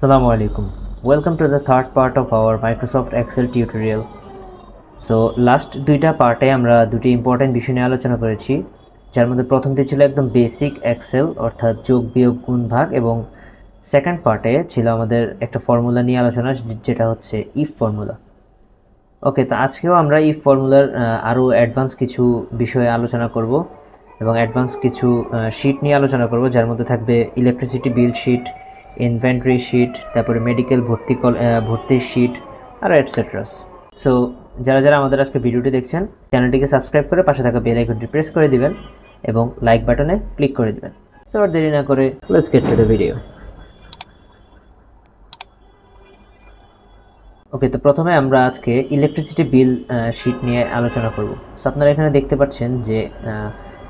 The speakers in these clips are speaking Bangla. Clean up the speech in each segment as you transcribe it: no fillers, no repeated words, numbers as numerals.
Assalamu alaikum. Welcome to the third part of our Microsoft Excel tutorial. So last দুইটা পার্টে আমরা দুটি ইম্পর্টেন্ট বিষয় নিয়ে আলোচনা করেছি, যার মধ্যে প্রথমটি ছিল একদম বেসিক এক্সেল অর্থাৎ যোগ বিয়োগ গুণ ভাগ, এবং সেকেন্ড পার্টে ছিল আমাদের একটা ফর্মুলা নিয়ে আলোচনা, যেটা হচ্ছে ইফ ফর্মুলা। ওকে, তো আজকেও আমরা ইফ ফর্মুলার আরও অ্যাডভান্স কিছু বিষয়ে আলোচনা করব এবং অ্যাডভান্স কিছু শিট নিয়ে আলোচনা করব, যার মধ্যে থাকবে electricity bill sheet, inventory sheet, তারপরে মেডিকেল ভর্তির শিট আর এটসেট্রাস। সো যারা যারা আমাদের আজকে ভিডিওটি দেখছেন, চ্যানেলটিকে সাবস্ক্রাইব করে পাশে থাকা বেল আইকনটি প্রেস করে দিবেন এবং লাইক বাটনে ক্লিক করে দিবেন। সো আর দেরি না করে let's get to the video. Okay, তো প্রথমে আমরা আজকে ইলেকট্রিসিটি বিল শিট নিয়ে আলোচনা করব। সো আপনারা এখানে দেখতে পাচ্ছেন যে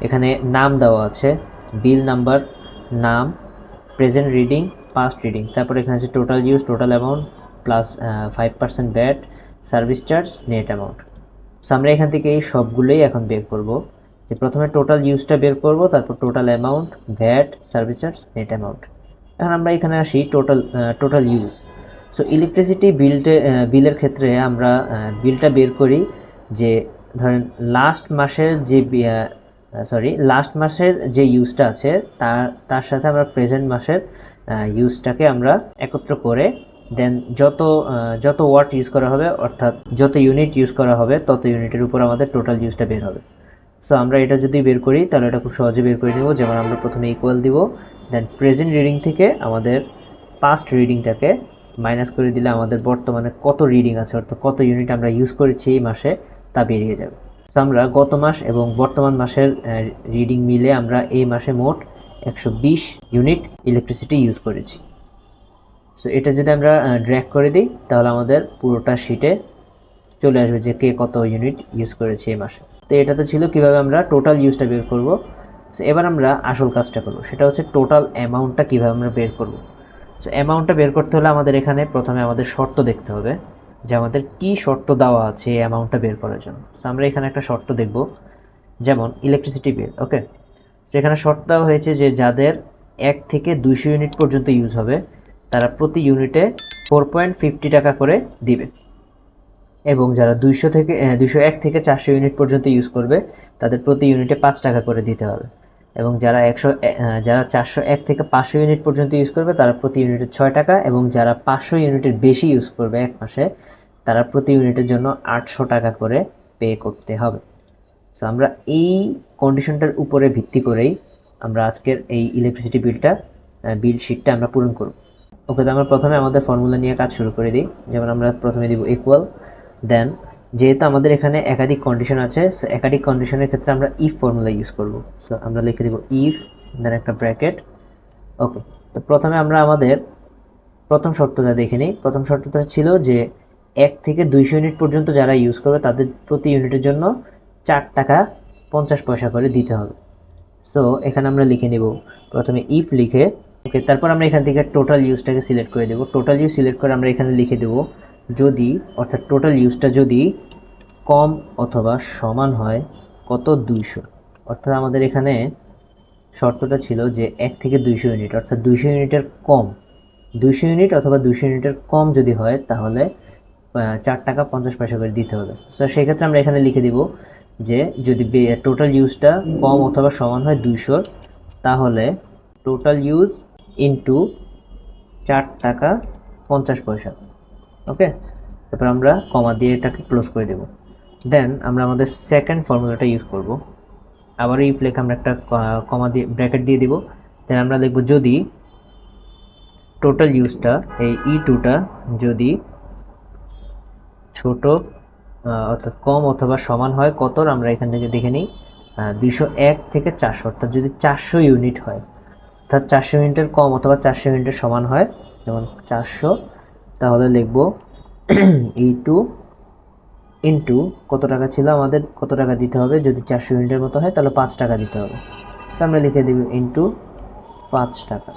এখানে নাম দেওয়া আছে, বিল নাম্বার, নাম, প্রেজেন্ট রিডিং, পাস্ট রিডিং, তারপরে এখানে আছে total use, total amount plus 5% bat, service charge, net amount. So আমরা এখান থেকে এই সবগুলোই এখন বের করব। যে প্রথমে টোটাল ইউজটা বের করব, তারপর total amount, VAT, service charge, net amount. এখন আমরা এখানে আসি টোটাল ইউজ। সো ইলেকট্রিসিটি বিলের ক্ষেত্রে আমরা বিলটা বের করি যে ধরেন লাস্ট মাসের যে ইউজটা আছে তার সাথে আমরা প্রেজেন্ট মাসের ইউজটাকে আমরা একত্র করে দেন যত ওয়াট ইউজ করা হবে, অর্থাৎ যত ইউনিট ইউজ করা হবে তত ইউনিটের উপর আমাদের টোটাল ইউজটা বের হবে। সো আমরা এটা যদি বের করি তাহলে এটা খুব সহজে বের করে নেব। যেমন আমরা প্রথমে ইকুয়াল দিব, দেন প্রেজেন্ট রিডিং থেকে আমাদের পাস্ট রিডিংটাকে মাইনাস করে দিলে আমাদের বর্তমানে কত রিডিং আছে, অর্থাৎ কত ইউনিট আমরা ইউজ করেছি এই মাসে, তা বেরিয়ে যাবে। সো আমরা গত মাস এবং বর্তমান মাসের রিডিং মিলে আমরা এই মাসে মোট 120 ইউনিট ইলেকট্রিসিটি ইউজ করেছি। সো এটা যদি আমরা ড্র্যাগ করে দিই তাহলে আমাদের পুরোটা শিটে চলে আসবে যে কে কত ইউনিট ইউজ করেছে এই মাসে। তো এটা তো ছিল কীভাবে আমরা টোটাল ইউজটা বের করব। সো এবার আমরা আসল কাজটা করব, সেটা হচ্ছে টোটাল অ্যামাউন্টটা কীভাবে আমরা বের করব। সো অ্যামাউন্টটা বের করতে হলে আমাদের এখানে প্রথমে আমাদের শর্ত দেখতে হবে যে আমাদের কী শর্ত দেওয়া আছে এই অ্যামাউন্টটা বের করার জন্য। সো আমরা এখানে একটা শর্ত দেখব, যেমন ইলেকট্রিসিটি বিল। ওকে, সেখানে শর্ত দেওয়া হয়েছে যে যাদের 1 থেকে 200 ইউনিট পর্যন্ত ইউজ হবে তারা প্রতি ইউনিটে 4.50 টাকা করে দিবে, এবং যারা 201 থেকে 400 ইউনিট পর্যন্ত ইউজ করবে তাদের প্রতি ইউনিটে 5 টাকা করে দিতে হবে, এবং যারা 401 থেকে 500 ইউনিট পর্যন্ত ইউজ করবে তারা প্রতি ইউনিটে 6 টাকা, এবং যারা 500 ইউনিটের বেশি ইউজ করবে এক মাসে তারা প্রতি ইউনিটের জন্য 800 টাকা করে পে করতে হবে। সো আমরা এই কন্ডিশনটার উপরে ভিত্তি করেই আমরা আজকের এই ইলেকট্রিসিটি বিল শিটটা আমরা পূরণ করব। ওকে, তো আমরা প্রথমে আমাদের ফর্মুলা নিয়ে কাজ শুরু করে দিই। যেমন আমরা প্রথমে দিব ইকুয়াল, দেন যেহেতু আমাদের এখানে একাধিক কন্ডিশন আছে, সো একাধিক কন্ডিশনের ক্ষেত্রে আমরা ইফ ফর্মুলা ইউজ করব। সো আমরা লিখে দেব ইফ, দেন একটা ব্র্যাকেট। ওকে, তো প্রথমে আমরা আমাদের প্রথম শর্তটা দেখে নিই। প্রথম শর্তটা ছিল যে 1 থেকে 200 ইউনিট পর্যন্ত যারা ইউজ করবে তাদের প্রতি ইউনিটের জন্য 4 টাকা 50 পয়সা করে দিতে হবে। সো এখানে আমরা লিখে নেব প্রথমে ইফ লিখে, ওকে, তারপর আমরা এখান থেকে টোটাল ইউজটাকে সিলেক্ট করে দেব। টোটাল ইউজ সিলেক্ট করে আমরা এখানে লিখে দেব যদি, অর্থাৎ টোটাল ইউজটা যদি কম অথবা সমান হয় কত, 200। অর্থাৎ আমাদের এখানে শর্তটা ছিল যে 1 থেকে 200 ইউনিট, অর্থাৎ 200 ইউনিটের কম, 200 ইউনিট অথবা 200 ইউনিটের কম যদি হয় তাহলে 4 টাকা 50 পয়সা করে দিতে হবে। সো সেক্ষেত্রে আমরা এখানে লিখে দিব যে যদি টোটাল ইউজটা কম অথবা সমান হয় 200, তাহলে টোটাল ইউজ ইন্টু 4 টাকা 50 পয়সা। ওকে, তারপর আমরা কমা দিয়ে এটাকে ক্লোজ করে দেব। দেন আমরা আমাদের সেকেন্ড ফর্মুলাটা ইউজ করব। আবার ইফ লেখা আমরা একটা কমা দিয়ে ব্র্যাকেট দিয়ে দিব। দেন আমরা লিখব যদি টোটাল ইউজটা, এই E2টা যদি ছোট অর্থাৎ কম অথবা সমান হয় কত, আমরা এখান থেকে দেখে নিই 201 থেকে 400, অর্থাৎ যদি 400 ইউনিট হয়, অর্থাৎ 400 ইউনিটের কম অথবা 400 ইউনিটের সমান হয়, যেমন 400, তাহলে লিখব E2 ইন্টু কত টাকা ছিল আমাদের, কত টাকা দিতে হবে, যদি 400 ইউনিটের মতো হয় তাহলে 5 টাকা দিতে হবে। সো আমরা লিখে দিব ইন্টু 5 টাকা।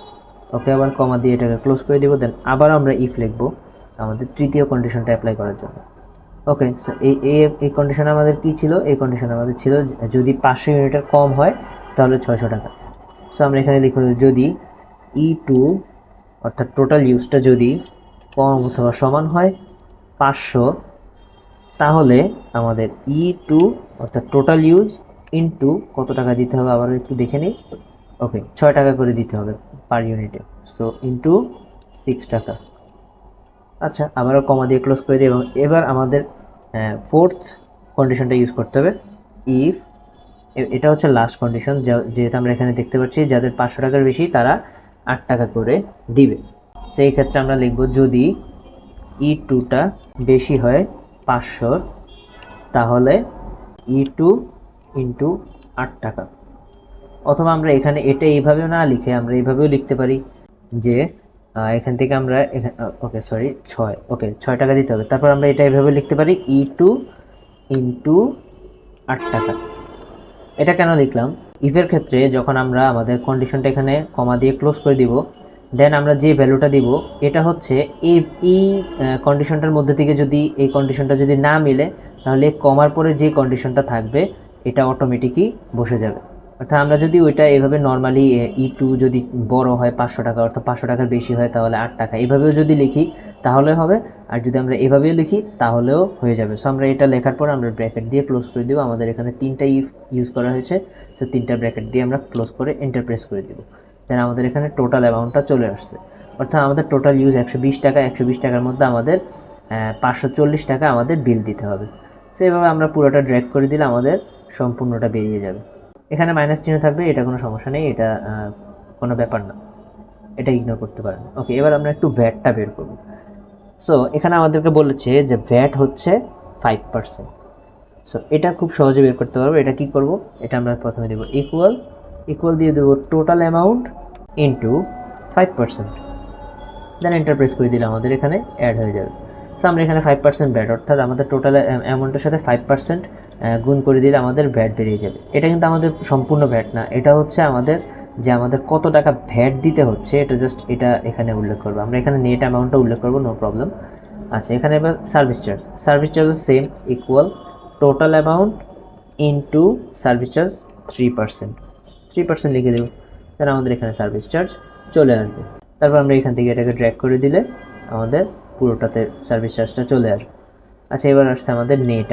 ওকে, আবার কমা দিয়ে এটাকে ক্লোজ করে দিব। দেন আবার আমরা ইফ লিখব আমাদের তৃতীয় কন্ডিশনটা অ্যাপ্লাই করার জন্য। ওকে, সো এই কন্ডিশনে আমাদের কী ছিল, এই কন্ডিশনে আমাদের ছিল যদি 500 ইউনিটের কম হয় তাহলে 600 টাকা। সো আমরা এখানে লিখব যদি E2 অর্থাৎ টোটাল ইউজটা যদি কম অথবা সমান হয় 500, তাহলে আমাদের E2 অর্থাৎ টোটাল ইউজ ইনটু কত টাকা দিতে হবে আবার একটু দেখে নিই। ওকে, 6 টাকা করে দিতে হবে পার ইউনিটে, সো ইনটু 6 টাকা। আচ্ছা, আবারও কমা দিয়ে ক্লোজ করে দিই এবং এবার আমাদের ফোর্থ কন্ডিশনটা ইউজ করতে হবে। ইফ, এটা হচ্ছে লাস্ট কন্ডিশন, যেহেতু আমরা এখানে দেখতে পাচ্ছি যাদের 500 টাকার বেশি তারা 8 টাকা করে দিবে। সেই ক্ষেত্রে আমরা লিখব যদি E2টা বেশি হয় 500, তাহলে E2 ইন্টু 8 টাকা। অথবা আমরা এখানে এটা এইভাবেও না লিখে আমরা এইভাবেও লিখতে পারি যে এখান থেকে আমরা ওকে সরি 6 টাকা দিতে হবে। তারপর আমরা এটা এইভাবে লিখতে পারি E2 ইন্টু 8 টাকা। এটা কেন লিখলাম? ইফের ক্ষেত্রে যখন আমরা আমাদের কন্ডিশনটা এখানে কমা দিয়ে ক্লোজ করে দিব, দেন আমরা যে ভ্যালুটা দিব এটা হচ্ছে এই কন্ডিশনটার মধ্যে থেকে যদি এই কন্ডিশনটা যদি না মিলে, তাহলে কমার পরে যে কন্ডিশনটা থাকবে এটা অটোমেটিকই বসে যাবে। অর্থাৎ আমরা যদি ওইটা এভাবে নর্মালি E2 যদি বড় হয় 500 টাকা অর্থাৎ 500 টাকার বেশি হয় তাহলে 8 টাকা, এভাবেও যদি লিখি তাহলে হবে, আর যদি আমরা এভাবেও লিখি তাহলেও হয়ে যাবে। সো আমরা এটা লেখার পর আমরা ব্র্যাকেট দিয়ে ক্লোজ করে দেবো। আমাদের এখানে 3টা ইফ ইউজ করা হয়েছে, সো 3টা ব্র্যাকেট দিয়ে আমরা ক্লোজ করে এন্টার প্রেস করে দেবো। দেন আমাদের এখানে টোটাল অ্যামাউন্টটা চলে আসছে, অর্থাৎ আমাদের টোটাল ইউজ 120 টাকা। 120 টাকার মধ্যে আমাদের 540 টাকা আমাদের বিল দিতে হবে। তো এইভাবে আমরা পুরোটা ড্র্যাগ করে দিলে আমাদের সম্পূর্ণটা বেরিয়ে যাবে। এখানে মাইনাস চিহ্ন থাকবে, এটা কোনো সমস্যা নেই, এটা কোনো ব্যাপার না, এটা ইগনোর করতে পারেন। ওকে, এবার আমরা একটু ভ্যাটটা বের করব। সো এখানে আমাদেরকে বলেছে যে ভ্যাট হচ্ছে 5%। সো এটা খুব সহজে বের করতে পারবো। এটা কি করব, এটা আমরা প্রথমে দেব ইকুয়াল দিয়ে দেবো total amount into 5%, then enter press করে দিলে আমাদের এখানে অ্যাড হয়ে যাবে। সো আমরা এখানে 5% ভ্যাট, অর্থাৎ আমাদের টোটাল অ্যামাউন্টের সাথে 5% গুণ করে দিলে আমাদের ভ্যাট বেরিয়ে যাবে। এটা কিন্তু আমাদের সম্পূর্ণ ভ্যাট না, এটা হচ্ছে আমাদের কত টাকা ভ্যাট দিতে হচ্ছে, এটা জাস্ট এটা এখানে উল্লেখ করবো। আমরা এখানে নেট অ্যামাউন্টটা উল্লেখ করবো, নো প্রবলেম। আচ্ছা, এখানে এবার সার্ভিস চার্জও same, equal total amount into service charge 3% লিখে দেবো। দেন আমাদের এখানে সার্ভিস চার্জ চলে আসবে। তারপর আমরা এখান থেকে এটাকে ড্র্যাগ করে দিলে আমাদের পুরোটাতে সার্ভিস চার্জটা চলে আসবে। আচ্ছা, এবার আসছে আমাদের নেট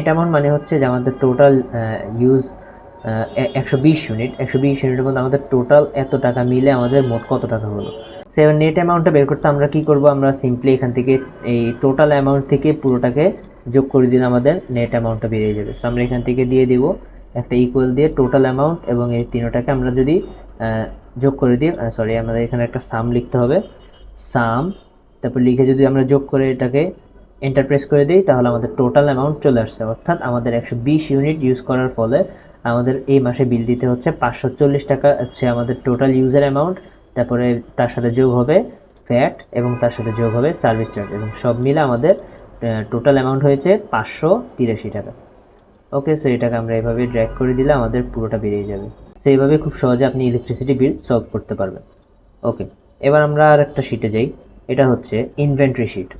অ্যামাউন্ট মানে হচ্ছে যে আমাদের টোটাল ইউজ 120 ইউনিটের মধ্যে আমাদের টোটাল এত টাকা মিলে আমাদের মোট কত টাকা হলো। সো এবার নেট অ্যামাউন্টটা বের করতে আমরা কী করবো, আমরা সিম্পলি এখান থেকে এই টোটাল অ্যামাউন্ট থেকে পুরোটাকে যোগ করে দিলে আমাদের নেট অ্যামাউন্টটা বেরিয়ে যাবে। সো আমরা এখান থেকে দিয়ে দিব একটা ইকুয়াল দিয়ে টোটাল অ্যামাউন্ট এবং এই তিনটাকে আমরা যদি যোগ করে দিই, সরি আমাদের এখানে একটা সাম লিখতে হবে, সাম, তারপর লিখে যদি আমরা যোগ করে এটাকে এন্টার প্রেস করে দিই তাহলে আমাদের টোটাল অ্যামাউন্ট চলে আসছে। অর্থাৎ আমাদের 120 ইউনিট ইউজ করার ফলে আমাদের এই মাসে বিল দিতে হচ্ছে 540 টাকা হচ্ছে আমাদের টোটাল ইউজার অ্যামাউন্ট। তারপরে তার সাথে যোগ হবে ভ্যাট এবং তার সাথে যোগ হবে সার্ভিস চার্জ, এবং সব মিলে আমাদের টোটাল অ্যামাউন্ট হয়েছে 583 টাকা। ওকে, সো এটাকে আমরা এভাবে ড্র্যাগ করে দিলে আমাদের পুরোটা বেরিয়ে যাবে। সো এইভাবে খুব সহজে আপনি ইলেকট্রিসিটি বিল সলভ করতে পারবেন। ওকে, এবার আমরা আর একটা শিটে যাই, এটা হচ্ছে ইনভেন্টরি শিট।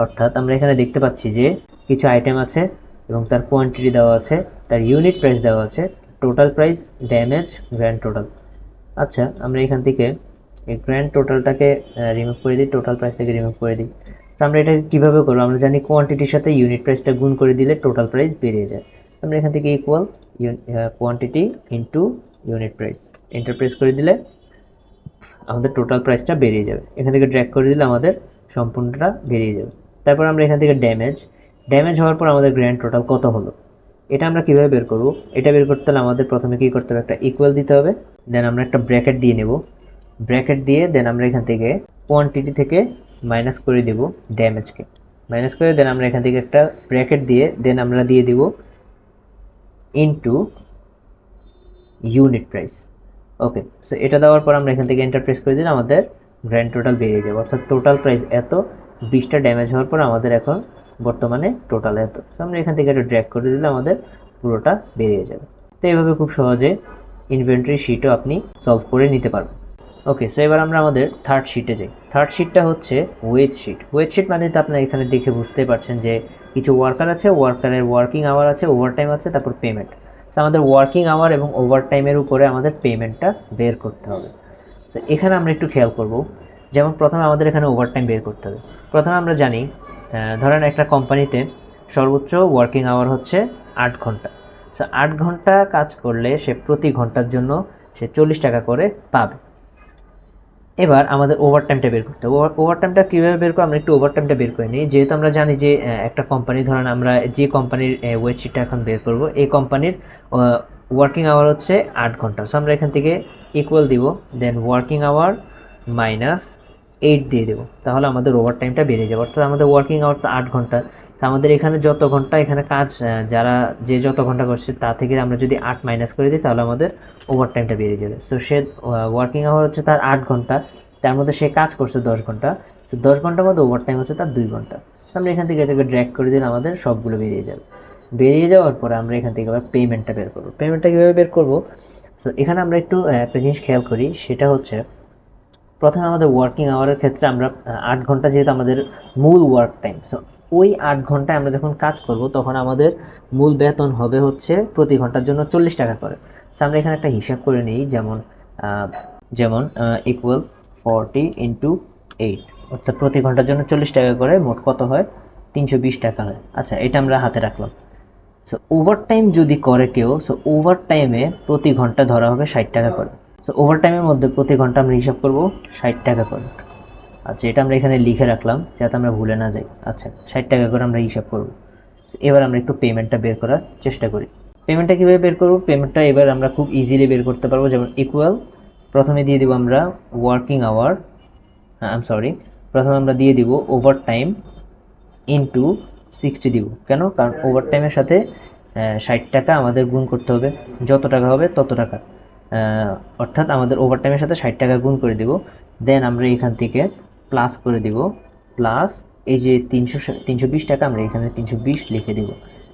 অর্থাৎ আমরা এখানে দেখতে পাচ্ছি যে কিছু আইটেম আছে এবং তার কোয়ান্টিটি দেওয়া আছে, তার ইউনিট প্রাইস দেওয়া আছে, total price, damage, grand total. আচ্ছা, আমরা এখান থেকে এই গ্র্যান্ড টোটালটাকে রিমুভ করে দিই, টোটাল প্রাইস থেকে রিমুভ করে দিই। তো আমরা এটা কীভাবে করবো, আমরা জানি কোয়ান্টিটির সাথে ইউনিট প্রাইসটা গুণ করে দিলে টোটাল প্রাইস বেরিয়ে যায়। আমরা এখান থেকে equal quantity into unit price enter press করে দিলে আমাদের টোটাল প্রাইসটা বেরিয়ে যাবে। এখান থেকে ড্র্যাগ করে দিলে আমাদের সম্পূর্ণটা বেরিয়ে যাবে। তারপর আমরা এখান থেকে ড্যামেজ হওয়ার পর আমাদের গ্র্যান্ড টোটাল কত হলো, এটা আমরা কীভাবে বের করব। এটা বের করতে হলে আমাদের প্রথমে কী করতে হবে, একটা ইকুয়াল দিতে হবে, দেন আমরা একটা ব্র্যাকেট দিয়ে নেব, ব্র্যাকেট দিয়ে দেন আমরা এখান থেকে কোয়ান্টিটি থেকে মাইনাস করে দেব ড্যামেজকে, মাইনাস করে দেন আমরা এখান থেকে একটা ব্র্যাকেট দিয়ে দেন আমরা দিয়ে দেব ইনটু ইউনিট প্রাইস। ওকে, সো এটা দেওয়ার পর আমরা এখান থেকে এন্টার প্রেস করে দিলে আমাদের গ্র্যান্ড টোটাল বেরিয়ে যাবে। অর্থাৎ টোটাল প্রাইস এত, 20টা ড্যামেজ হওয়ার পর আমাদের এখন বর্তমানে টোটাল এত। সো আমরা এখান থেকে একটা ড্র্যাগ করে দিলে আমাদের পুরোটা বেরিয়ে যাবে। তো এইভাবে খুব সহজে ইনভেন্টরি শিটও আপনি সলভ করে নিতে পারবেন। ওকে, সো এবার আমরা আমাদের থার্ড শিটে যাই। থার্ড শিটটা হচ্ছে ওয়েজ শিট মানে তো আপনারা এখানে দেখে বুঝতেই পারছেন যে কিছু ওয়ার্কার আছে, ওয়ার্কারের ওয়ার্কিং আওয়ার আছে, ওভারটাইম আছে, তারপর পেমেন্ট। তো আমাদের ওয়ার্কিং আওয়ার এবং ওভারটাইমের উপরে আমাদের পেমেন্টটা বের করতে হবে। তো এখানে আমরা একটু খেয়াল করব যেমন প্রথমে আমাদের এখানে ওভারটাইম বের করতে হবে। প্রথমে আমরা জানি ধরেন একটা কোম্পানিতে সর্বোচ্চ ওয়ার্কিং আওয়ার হচ্ছে 8 ঘন্টা। সো 8 ঘন্টা কাজ করলে সে প্রতি ঘন্টার জন্য সে 40 টাকা করে পাবে। এবার আমাদের ওভারটাইমটা বের করতে হবে। ওভারটাইমটা কীভাবে বের করবো, আমরা একটু ওভারটাইমটা বের করে নিই। যেহেতু আমরা জানি যে একটা কোম্পানি, ধরেন আমরা যে কোম্পানির ওয়েবসাইটটা এখন বের করব, এই কোম্পানির ওয়ার্কিং আওয়ার হচ্ছে 8 ঘন্টা। সো আমরা এখান থেকে ইকুয়াল দিব, দেন ওয়ার্কিং আওয়ার মাইনাস 8 দিয়ে দেবো, তাহলে আমাদের ওভারটাইমটা বেড়ে যাবে। অর্থাৎ আমাদের ওয়ার্কিং আওয়ার তো 8 ঘন্টা, তো আমাদের এখানে যত ঘন্টা এখানে কাজ যারা যে যত ঘন্টা করছে তা থেকে আমরা যদি 8 মাইনাস করে দিই তাহলে আমাদের ওভারটাইমটা বেড়ে যাবে। সো সে ওয়ার্কিং আওয়ার হচ্ছে তার 8 ঘন্টা, তার মধ্যে সে কাজ করছে 10 ঘন্টা, তো 10 ঘন্টার মধ্যে ওভারটাইম হচ্ছে তার 2 ঘন্টা। আমরা এখান থেকে এটাকে ড্র্যাগ করে দিলে আমাদের সবগুলো বেরিয়ে যাবে। বেরিয়ে যাওয়ার পরে আমরা এখান থেকে আবার পেমেন্টটা বের করবো। পেমেন্টটা কীভাবে বের করবো, তো এখানে আমরা একটু একটা জিনিস খেয়াল করি, সেটা হচ্ছে প্রথমে আমাদের ওয়ার্কিং আওয়ারের ক্ষেত্রে আমরা 8 ঘন্টা যেহেতু আমাদের মূল ওয়ার্ক টাইম, সো ওই 8 ঘন্টায় আমরা যখন কাজ করব তখন আমাদের মূল বেতন হবে হচ্ছে প্রতি ঘন্টার জন্য 40 টাকা করে। সো আমরা এখানে একটা হিসাব করে নিই, যেমন ইকুয়াল 40 ইন্টু 8, অর্থাৎ প্রতি ঘন্টার জন্য 40 টাকা করে, মোট কত হয় 320 টাকা হয়। আচ্ছা, এটা আমরা হাতে রাখলাম। সো ওভারটাইম যদি করে কেউ, সো ওভারটাইমে প্রতি ঘন্টা ধরা হবে 60 টাকা করে। সো ওভারটাইমের মধ্যে প্রতি ঘন্টা আমরা হিসাব করব 60 টাকা করে। আচ্ছা, এটা আমরা এখানে লিখে রাখলাম যাতে আমরা ভুলে না যাই। আচ্ছা, 60 টাকা করে আমরা হিসাব করব। এবার আমরা একটু পেমেন্টটা বের করার চেষ্টা করি। পেমেন্টটা কীভাবে বের করব, পেমেন্টটা এবার আমরা খুব ইজিলি বের করতে পারবো। যেমন ইকুয়াল, প্রথমে দিয়ে দিব আমরা ওয়ার্কিং আওয়ার, প্রথমে আমরা দিয়ে দিব ওভারটাইম ইন্টু 60 দিব। কেন? কারণ ওভারটাইমের সাথে 60 টাকা আমাদের গুণ করতে হবে, যত টাকা হবে তত টাকা, অর্থাৎ আমাদের ওভারটাইমের সাথে 60 টাকা গুণ করে দিব। দেন আমরা এখান থেকে প্লাস করে দিব, প্লাস এই যে 320 টাকা আমরা এখানে 320 লিখে দিব।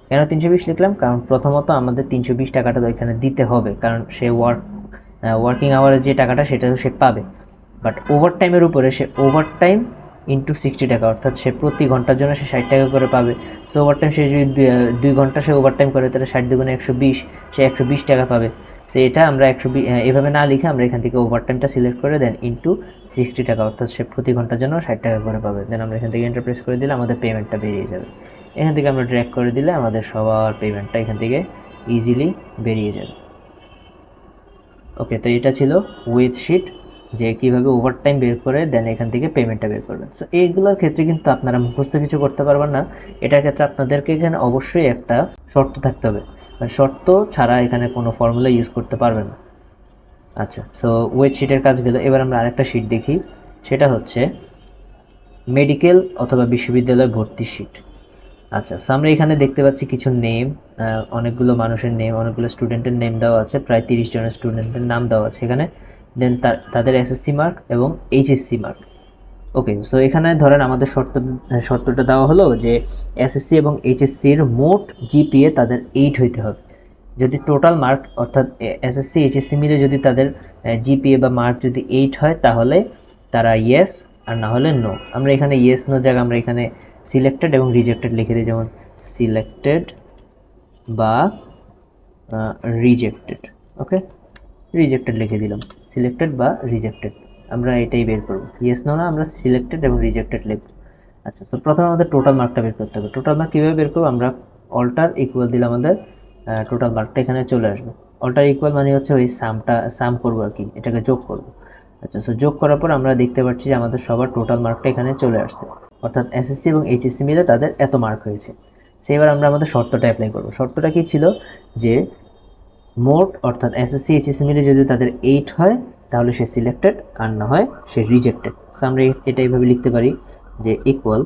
কেন 320 লিখলাম? কারণ প্রথমত আমাদের 320 টাকাটা তো এখানে দিতে হবে, কারণ সে ওয়ার্কিং আওয়ারের যে টাকাটা সেটা সে পাবে। বাট ওভারটাইমের উপরে সে ওভারটাইম ইন্টু 60 টাকা, অর্থাৎ সে প্রতি ঘন্টার জন্য সে 60 টাকা করে পাবে। তো ওভারটাইম সে যদি 2 ঘন্টা সে ওভারটাইম করে, তাহলে 60 দুগুণে 120, সে 120 টাকা পাবে। তো এটা আমরা 120 এভাবে না লিখে আমরা এখান থেকে ওভারটাইমটা সিলেক্ট করে দেন ইন্টু 60 টাকা, অর্থাৎ সে প্রতি ঘন্টার জন্য 60 টাকা করে পাবে। দেন আমরা এখান থেকে এন্টার প্রেস করে দিলে আমাদের পেমেন্টটা বেরিয়ে যাবে। এখান থেকে আমরা ড্র্যাগ করে দিলে আমাদের সবার পেমেন্টটা এখান থেকে ইজিলি বেরিয়ে যাবে। ওকে, তো এটা ছিল ওয়েজ শিট, যে কীভাবে ওভারটাইম বের করে দেন এখান থেকে পেমেন্টটা বের করবেন। সো এইগুলোর ক্ষেত্রে কিন্তু আপনারা মুখস্থ কিছু করতে পারবেন না, এটার ক্ষেত্রে আপনাদেরকে এখানে অবশ্যই একটা শর্ত থাকতে হবে, শর্ত ছাড়া এখানে কোনো ফর্মুলা ইউজ করতে পারবেন না। আচ্ছা, সো ওয়েজ শিটের কাজ গেল। এবার আমরা আরেকটা শিট দেখি, সেটা হচ্ছে মেডিকেল অথবা বিশ্ববিদ্যালয় ভর্তি শিট। আচ্ছা, সো আমরা এখানে দেখতে পাচ্ছি কিছু নেম, অনেকগুলো মানুষের নেম, অনেকগুলো স্টুডেন্টের নেম দেওয়া আছে, প্রায় 30 জনের স্টুডেন্টের নাম দেওয়া আছে এখানে। দেন তাদের এসএসসি মার্ক এবং এইচএসসি মার্ক। ওকে, সো এখানে ধরেন আমাদের শর্তটা দেওয়া হলো যে এসএসসি এবং এইচএসসির মোট জিপিএ তাদের 8 হইতে হবে। যদি টোটাল মার্ক, অর্থাৎ এসএসসি এইচএসসি মিলে যদি তাদের জিপিএ বা মার্ক যদি 8 হয় তাহলে তারা ইয়েস, আর না হলে নো। আমরা এখানে ইয়েস নো জায়গায় আমরা এখানে সিলেক্টেড এবং রিজেক্টেড লিখে দিই, যেমন সিলেক্টেড বা রিজেক্টেড। ওকে, রিজেক্টেড লিখে দিলাম, সিলেক্টেড বা রিজেক্টেড, আমরা এটাই বের করব। ইয়েস নো না, আমরা সিলেক্টেড এবং রিজেক্টেড লিখব। আচ্ছা, তো প্রথমে আমাদের টোটাল মার্কটা বের করতে হবে। টোটাল মার্ক কীভাবে বের করবো, আমরা অল্টার ইকুয়াল দিলে আমাদের টোটাল মার্কটা এখানে চলে আসবে। অল্টার ইকুয়াল মানে হচ্ছে ওই সাম করবো আর কি, এটাকে যোগ করব। আচ্ছা, সো যোগ করার পর আমরা দেখতে পাচ্ছি যে আমাদের সবার টোটাল মার্কটা এখানে চলে আসছে, অর্থাৎ এসএসসি এবং এইচএসসি মিলে তাদের এত মার্ক হয়েছে। সেবার আমরা আমাদের শর্তটা অ্যাপ্লাই করব। শর্তটা কী ছিল, যে মোট, অর্থাৎ এসএসসি এইচএসসি মিলে যদি তাদের 8 হয় তাহলে সে সিলেক্টেড, আর না হয় সে রিজেক্টেড। সো আমরা এটা এইভাবে লিখতে পারি যে ইকুয়াল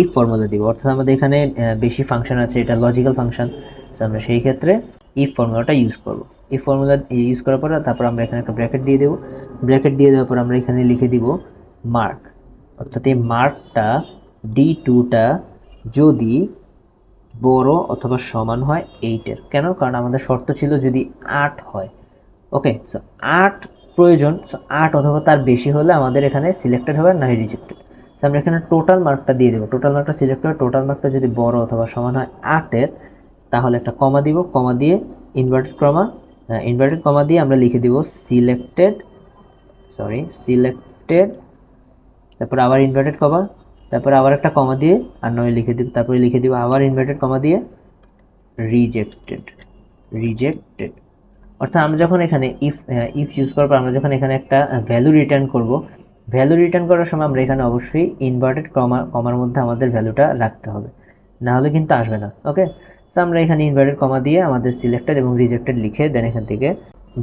ইফ ফর্মুলা দিব, অর্থাৎ আমাদের এখানে বেশি ফাংশন আছে, এটা লজিক্যাল ফাংশন। সো আমরা সেই ক্ষেত্রে ইফ ফর্মুলাটা ইউজ করব। ইফ ফর্মুলা ইউজ করার পর তারপর আমরা এখানে একটা ব্র্যাকেট দিয়ে দেবো। ব্র্যাকেট দিয়ে দেওয়ার পর আমরা এখানে লিখে দিব মার্ক, অর্থাৎ এই মার্কটা D2টা যদি বড় অথবা সমান হয় 8-এর। কেন? কারণ আমাদের শর্ত ছিল যদি 8 হয়। ওকে, সো 8 প্রয়োজন, সো 8 অথবা তার বেশি হলে আমাদের এখানে সিলেক্টেড হবে, না রিজেক্টেড। সো আমরা এখানে টোটাল মার্কটা দিয়ে দেবো। টোটাল মার্কটা সিলেক্ট করে টোটাল মার্কটা যদি বড় অথবা সমান হয় 8-এর, তাহলে একটা কমা দিব, কমা দিয়ে ইনভার্টেড কমা দিয়ে আমরা লিখে দিব সিলেক্টেড তারপর আবার ইনভার্টেড কমা, তারপর আবার একটা কমা দিয়ে আর নয় লিখে দিব, তারপরে লিখে দিব আবার ইনভার্টেড কমা দিয়ে রিজেক্টেড। অর্থাৎ আমরা যখন এখানে ইফ ইউজ করার পর আমরা যখন এখানে একটা ভ্যালু রিটার্ন করব, ভ্যালু রিটার্ন করার সময় আমরা এখানে অবশ্যই ইনভার্টেড কমার মধ্যে আমাদের ভ্যালুটা রাখতে হবে, না হলে কিন্তু আসবে না। ওকে, সো আমরা এখানে ইনভার্টেড কমা দিয়ে আমাদের সিলেক্টেড এবং রিজেক্টেড লিখে দেন এখান থেকে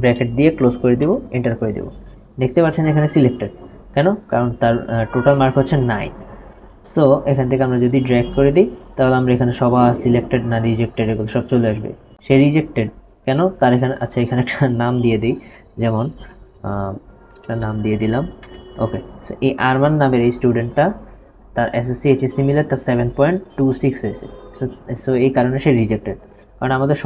ব্র্যাকেট দিয়ে ক্লোজ করে দেব, এন্টার করে দেব। দেখতে পাচ্ছেন এখানে সিলেক্টেড, কেন? কারণ তার টোটাল মার্ক হচ্ছে 9। সো এখান থেকে আমরা যদি ড্র্যাগ করে দিই তাহলে আমরা এখানে সবার সিলেক্টেড না রিজেক্টেড এগুলো সব চলে আসবে। সে রিজেক্টেড কেন? তার এখানে আচ্ছা এখানে একটা নাম দিয়ে দিই, যেমন একটা নাম দিয়ে দিলাম। ওকে, সো এই আরমান নামের এই স্টুডেন্টটা তার এসএসসি এইচএসসি মিলে তার 7.26 হয়েছে। সো এই কারণে সে রিজেক্টেড, কারণ আমাদের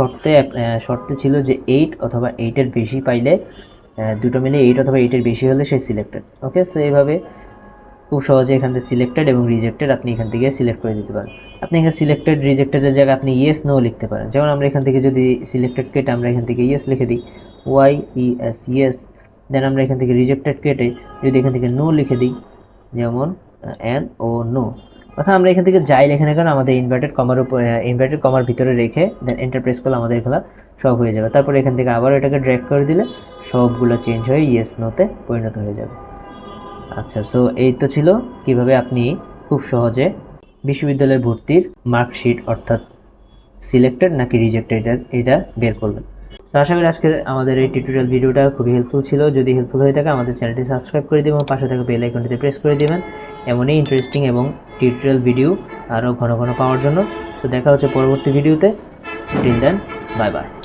শর্তে ছিল যে 8 অথবা 8-এর বেশি পাইলে, দুটো মিলে 8 অথবা 8-এর বেশি হলে সে সিলেক্টেড। ওকে, সো এইভাবে খুব সহজে এখান থেকে সিলেক্টেড এবং রিজেক্টেড আপনি এখান থেকে সিলেক্ট করে দিতে পারেন। আপনি এখানে সিলেক্টেড রিজেক্টেডের জায়গায় আপনি ইয়েস নো লিখতে পারেন। যেমন আমরা এখান থেকে যদি সিলেক্টেড কেটে আমরা এখান থেকে ইয়েস লিখে দিই, YES ইয়েস, দেন আমরা এখান থেকে রিজেক্টেড কেটে যদি এখান থেকে নো লিখে দিই, যেমন NO। অর্থাৎ আমরা এখান থেকে যাই লেখে না কারণ আমাদের ইনভার্টেড কমার ভিতরে রেখে দেন এন্টার প্রেস করলে আমাদের এগুলো সব হয়ে যাবে। তারপর এখান থেকে আবার এটাকে ড্র্যাগ করে দিলে সবগুলো চেঞ্জ হয়ে ইয়েস নোতে পরিণত হয়ে যাবে। আচ্ছা, সো এই তো ছিল কিভাবে আপনি খুব সহজে বিশ্ববিদ্যালয়ে ভর্তির মার্কশিট অর্থাৎ সিলেক্টেড নাকি রিজেক্টেড এটা বের করবেন। তো আশা করি আজকের আমাদের এই টিউটোরিয়াল ভিডিওটা খুবই হেল্পফুল ছিল। যদি হেল্পফুল হয়ে থাকে আমাদের চ্যানেলটি সাবস্ক্রাইব করে দেবেন এবং পাশে থাকা বেল আইকনটিতে প্রেস করে দেবেন এমনই ইন্টারেস্টিং এবং টিউটোরিয়াল ভিডিও আরও ঘন ঘন পাওয়ার জন্য। তো দেখা হচ্ছে পরবর্তী ভিডিওতে। Till then, bye by.